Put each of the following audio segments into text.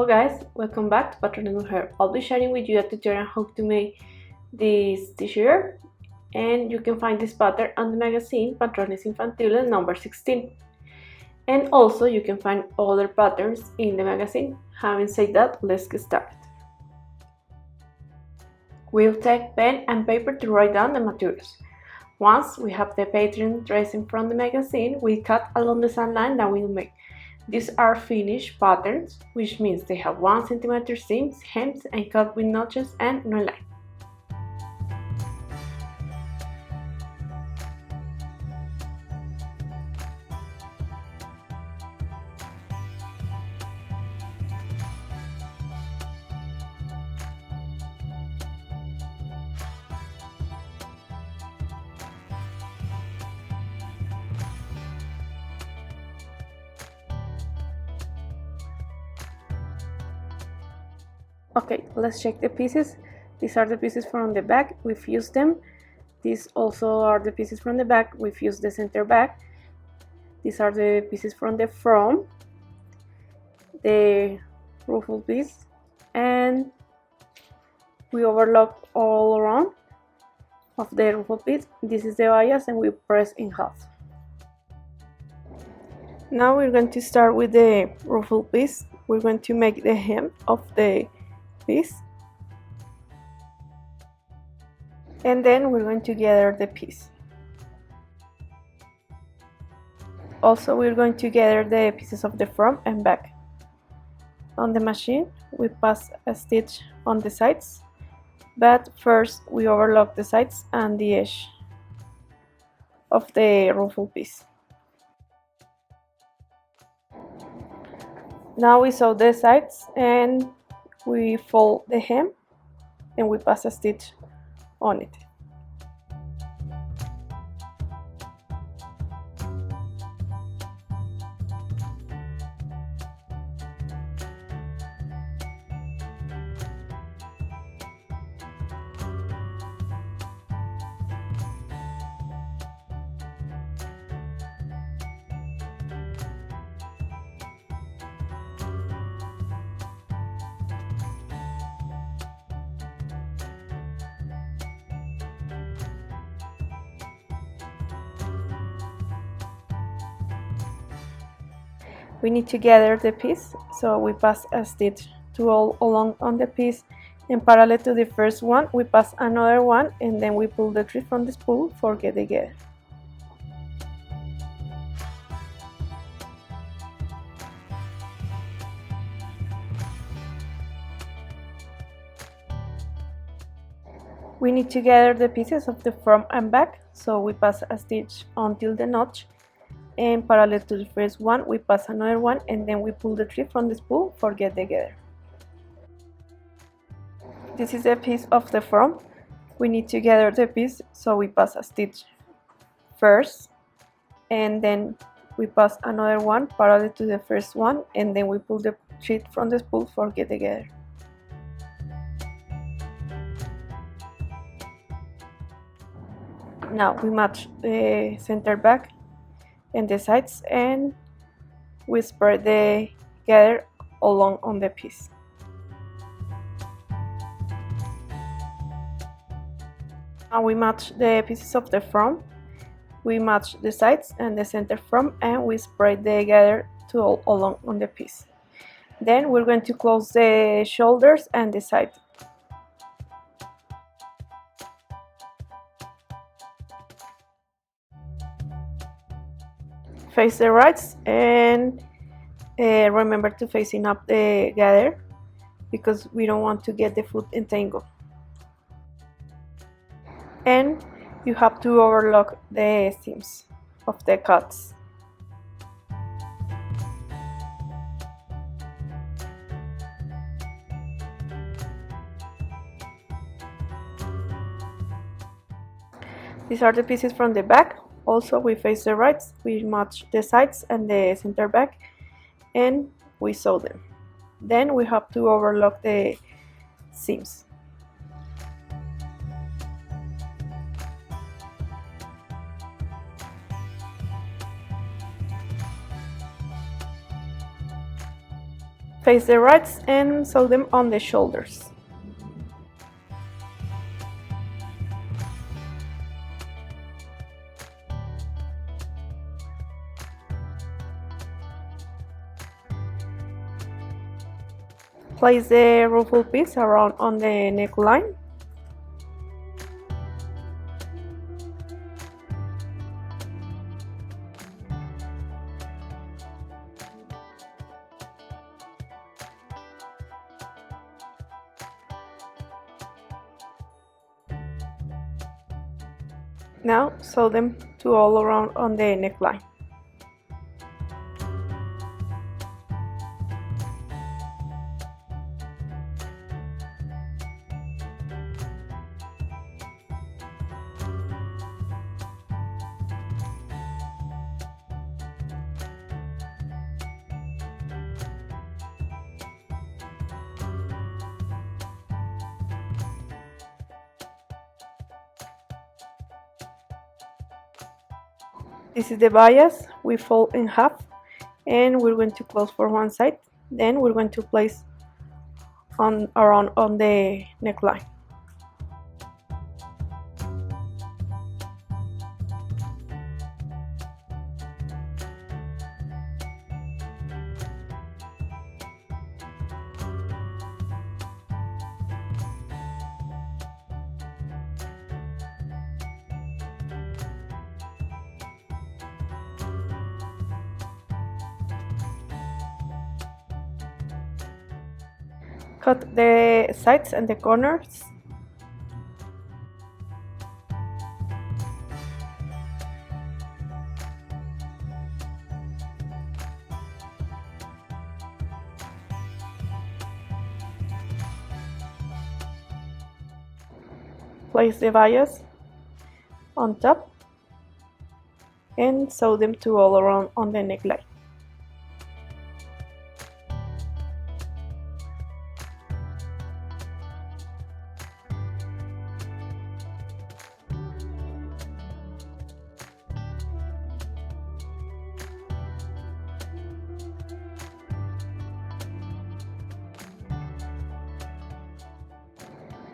Hello guys, welcome back to Patrones Mujer. I'll be sharing with you a tutorial on how to make this t-shirt, and you can find this pattern on the magazine Patrones Infantiles number 16. And also you can find other patterns in the magazine. Having said that, let's get started. We'll take pen and paper to write down the materials. Once we have the pattern tracing from the magazine, we cut along the same line that we'll make. These are finished patterns, which means they have 1 cm seams, hems, and cut with notches and no line. Okay, let's check the pieces. These are the pieces from the back, we've used them. These also are the pieces from the back, we've used the center back. These are the pieces from the front, the ruffle piece, and we overlock all around of the ruffle piece. This is the bias and we press in half. Now we're going to start with the ruffle piece. We're going to make the hem of the piece, and then we're going to gather the piece. Also, we're going to gather the pieces of the front and back. On the machine, we pass a stitch on the sides, but first we overlock the sides and the edge of the ruffle piece. Now we sew the sides and we fold the hem and we pass a stitch on it. We need to gather the piece, so we pass a stitch to all along on the piece, and parallel to the first one we pass another one, and then we pull the thread from the spool for get together. We need to gather the pieces of the front and back, so we pass a stitch until the notch, and parallel to the first one we pass another one, and then we pull the thread from the spool for get together. This is a piece of the front. We need to gather the piece, so we pass a stitch first, and then we pass another one parallel to the first one, and then we pull the thread from the spool for get together. Now we match the center back and the sides, and we spread the gather along on the piece. Now we match the pieces of the front. We match the sides and the center front, and we spread the gather to all along on the piece. Then we're going to close the shoulders and the side. Face the rights, and remember to facing up the gather because we don't want to get the foot entangled. And you have to overlock the seams of the cuts. These are the pieces from the back. Also, we face the rights, we match the sides and the center back, and we sew them. Then we have to overlock the seams. Face the rights and sew them on the shoulders. Place the ruffle piece around on the neckline. Now sew them all around on the neckline. This is the bias. We fold in half and we're going to close for one side. Then we're going to place around on the neckline. Cut the sides and the corners. Place the bias on top and sew them all around on the neckline.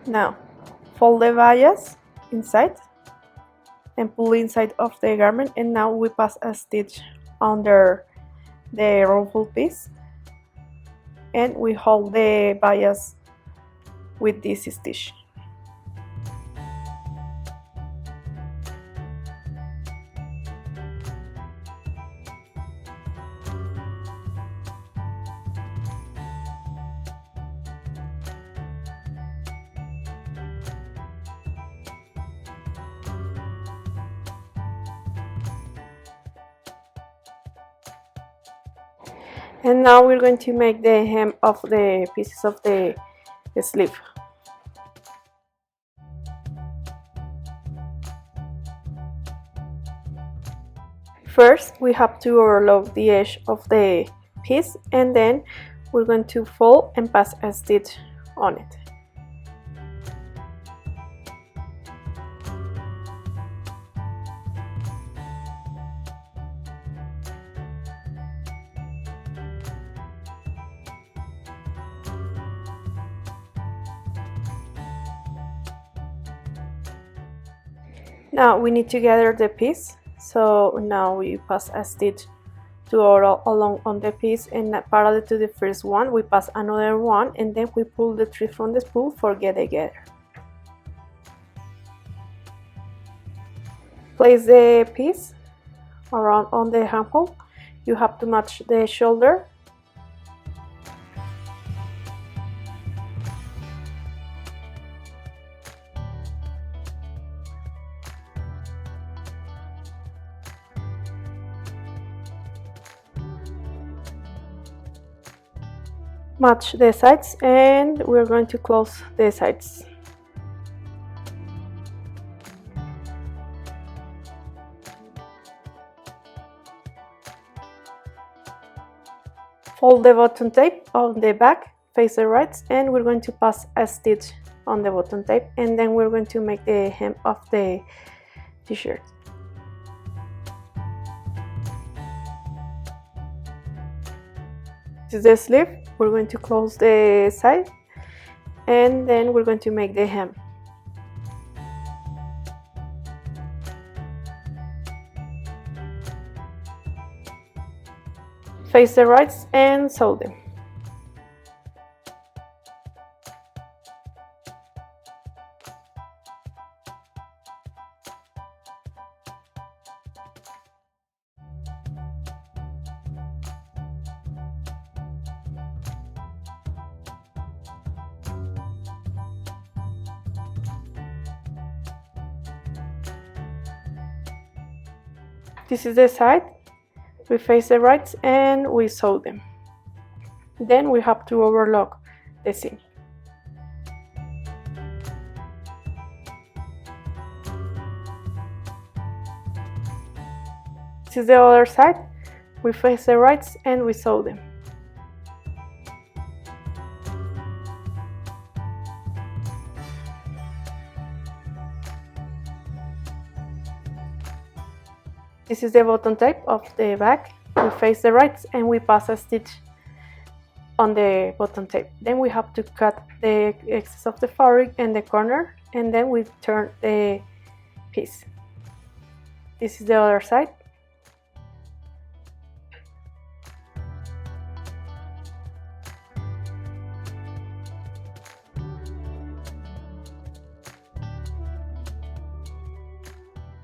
Now fold the bias inside and pull inside of the garment, and now we pass a stitch under the ruffle piece and we hold the bias with this stitch. And now we're going to make the hem of the pieces of the sleeve. First, we have to overlock the edge of the piece, and then we're going to fold and pass a stitch on it. Now we need to gather the piece, so now we pass a stitch along on the piece, and parallel to the first one we pass another one, and then we pull the thread from the spool for get together. Place the piece around on the armhole. You have to match the shoulder. Match the sides, and we're going to close the sides. Fold the bottom tape on the back, face the rights, and we're going to pass a stitch on the bottom tape, and then we're going to make the hem of the t-shirt. This is the sleeve. we're going to close the side, and then we're going to make the hem. Face the rights and sew them. This is the side. We face the rights and we sew them. Then we have to overlock the seam. This is the other side. We face the rights and we sew them. This is the bottom tape of the back. We face the rights and we pass a stitch on the bottom tape. Then we have to cut the excess of the fabric and the corner, and then we turn the piece. This is the other side.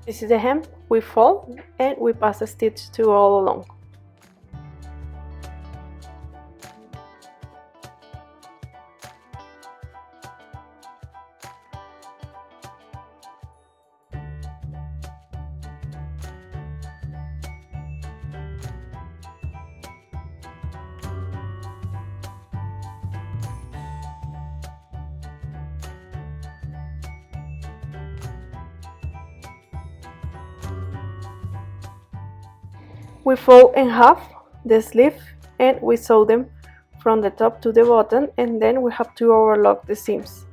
This is the hem. We fold and we pass a stitch to all along. We fold in half the sleeve and we sew them from the top to the bottom, and then we have to overlock the seams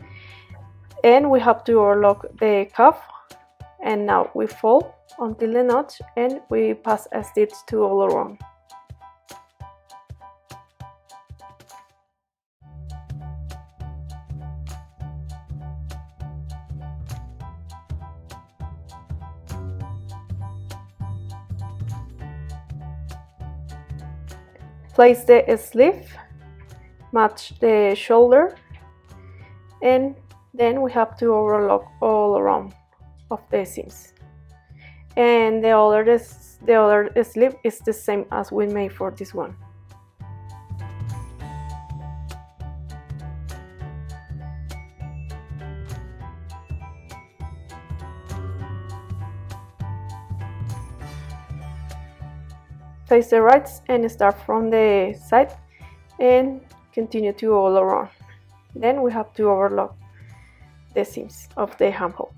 and we have to overlock the cuff. And now we fold until the notch and we pass a stitch to all around. Place the sleeve, match the shoulder, and then we have to overlock all around of the seams. And the other sleeve is the same as we made for this one. Face the rights and start from the side and continue to all around. Then we have to overlock the seams of the armhole.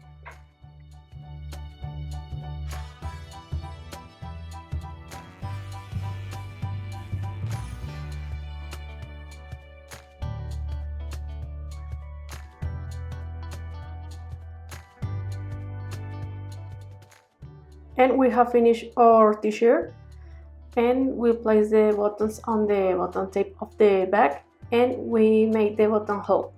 And we have finished our t-shirt. And we place the buttons on the bottom tape of the back, and we make the button hole.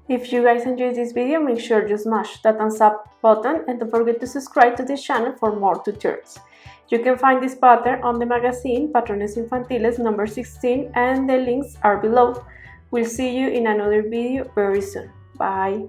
If you guys enjoyed this video, make sure you smash that thumbs up button and don't forget to subscribe to this channel for more tutorials. You can find this pattern on the magazine Patrones Infantiles number 16, and the links are below. We'll see you in another video very soon. Bye!